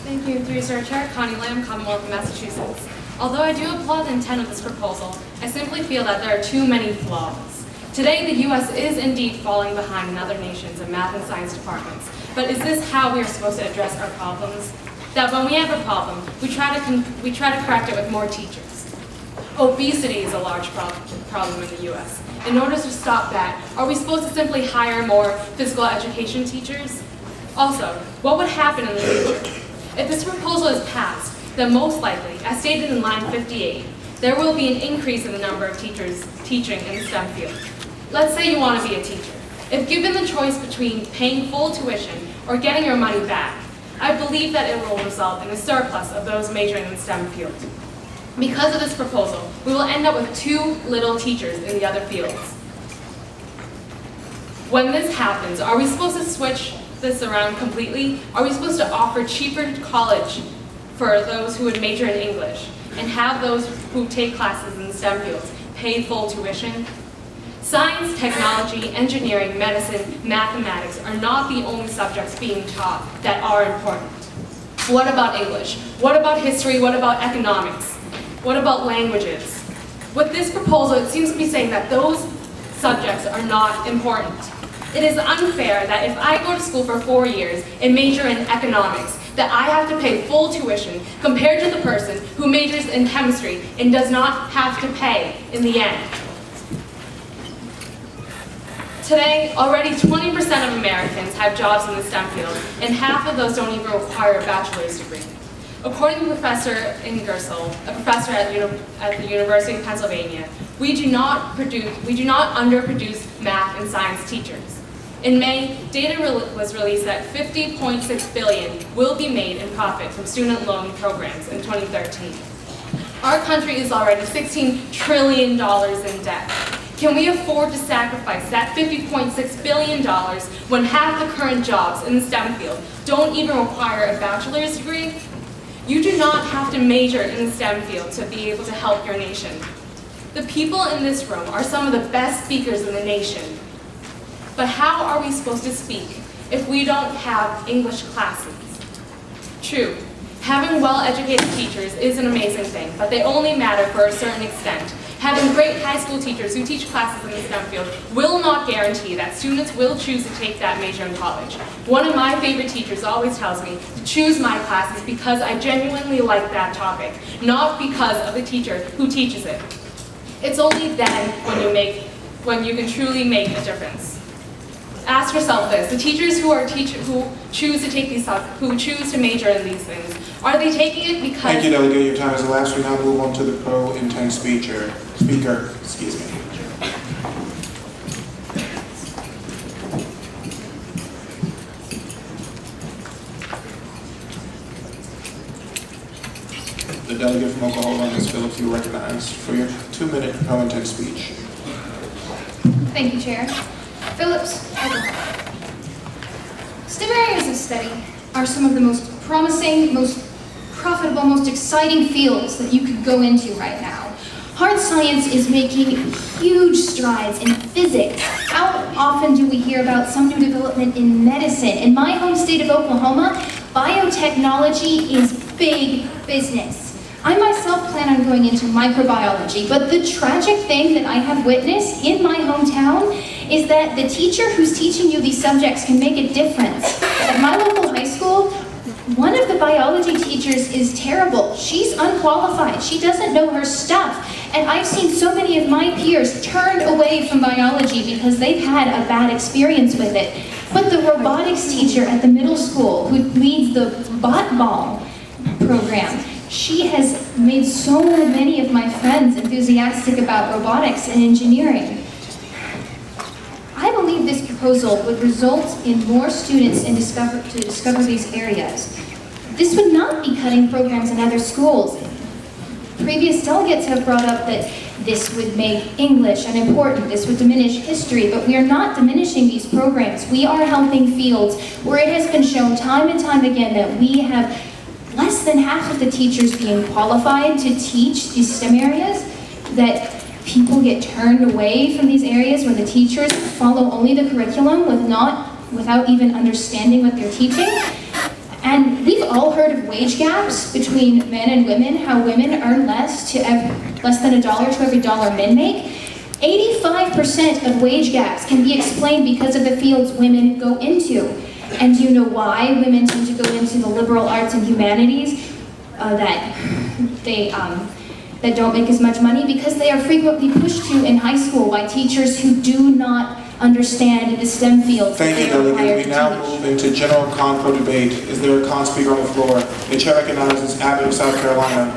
Thank you. Through your Chair, Connie Lamb, Commonwealth of Massachusetts. Although I do applaud the intent of this proposal, I simply feel that there are too many flaws. Today, the U.S. is indeed falling behind in other nations in math and science departments. But is this how we are supposed to address our problems? That when we have a problem, we try to correct it with more teachers. Obesity is a large problem in the U.S. In order to stop that, are we supposed to simply hire more physical education teachers? Also, what would happen in the future? If this proposal is passed, then most likely, as stated in line 58, there will be an increase in the number of teachers teaching in the STEM field. Let's say you want to be a teacher. If given the choice between paying full tuition or getting your money back, I believe that it will result in a surplus of those majoring in the STEM field. Because of this proposal, we will end up with too little teachers in the other fields. When this happens, are we supposed to switch this around completely? Are we supposed to offer cheaper college for those who would major in English and have those who take classes in the STEM fields pay full tuition? Science, technology, engineering, medicine, mathematics are not the only subjects being taught that are important. What about English? What about history? What about economics? What about languages? With this proposal, it seems to be saying that those subjects are not important. It is unfair that if I go to school for 4 years and major in economics, that I have to pay full tuition compared to the person who majors in chemistry and does not have to pay in the end. Today, already 20% of Americans have jobs in the STEM field, and half of those don't even require a bachelor's degree. According to Professor Ingersoll, a professor at the University of Pennsylvania, we do not underproduce math and science teachers. In May, data was released that $50.6 billion will be made in profit from student loan programs in 2013. Our country is already $16 trillion in debt. Can we afford to sacrifice that $50.6 billion when half the current jobs in the STEM field don't even require a bachelor's degree? You do not have to major in the STEM field to be able to help your nation. The people in this room are some of the best speakers in the nation. But how are we supposed to speak if we don't have English classes? True, having well-educated teachers is an amazing thing, but they only matter for a certain extent. Having great high school teachers who teach classes in the STEM field will not guarantee that students will choose to take that major in college. One of my favorite teachers always tells me to choose my classes because I genuinely like that topic, not because of the teacher who teaches it. It's only then when you can truly make a difference. Ask yourself this: the teachers who choose to take these who choose to major in these things, are they taking it because? Thank you, Delegate. Your time has elapsed. We now move on to the pro-intent speaker. Excuse me. The delegate from Oklahoma, Ms. Phillips, you are recognized for your 2-minute pro-intent speech. Thank you, Chair. Phillips, Oklahoma. STEM areas of study are some of the most promising, most profitable, most exciting fields that you could go into right now. Hard science is making huge strides in physics. How often do we hear about some new development in medicine? In my home state of Oklahoma, biotechnology is big business. I myself plan on going into microbiology, but the tragic thing that I have witnessed in my hometown is that the teacher who's teaching you these subjects can make a difference. At my local high school, one of the biology teachers is terrible. She's unqualified. She doesn't know her stuff. And I've seen so many of my peers turned away from biology because they've had a bad experience with it. But the robotics teacher at the middle school who leads the bot ball program, she has made so many of my friends enthusiastic about robotics and engineering. I believe this proposal would result in more students to discover these areas. This would not be cutting programs in other schools. Previous delegates have brought up that this would make English unimportant, this would diminish history, but we are not diminishing these programs. We are helping fields where it has been shown time and time again that we have less than half of the teachers being qualified to teach these STEM areas, that people get turned away from these areas when the teachers follow only the curriculum without even understanding what they're teaching. And we've all heard of wage gaps between men and women, how women earn less than $1 to every dollar men make. 85% of wage gaps can be explained because of the fields women go into. And do you know why women tend to go into the liberal arts and humanities that don't make as much money? Because they are frequently pushed to in high school by teachers who do not understand the STEM fields. Thank you, delegates. We now move into general convo debate. Is there a con speaker on the floor? The chair recognizes Abbott of South Carolina.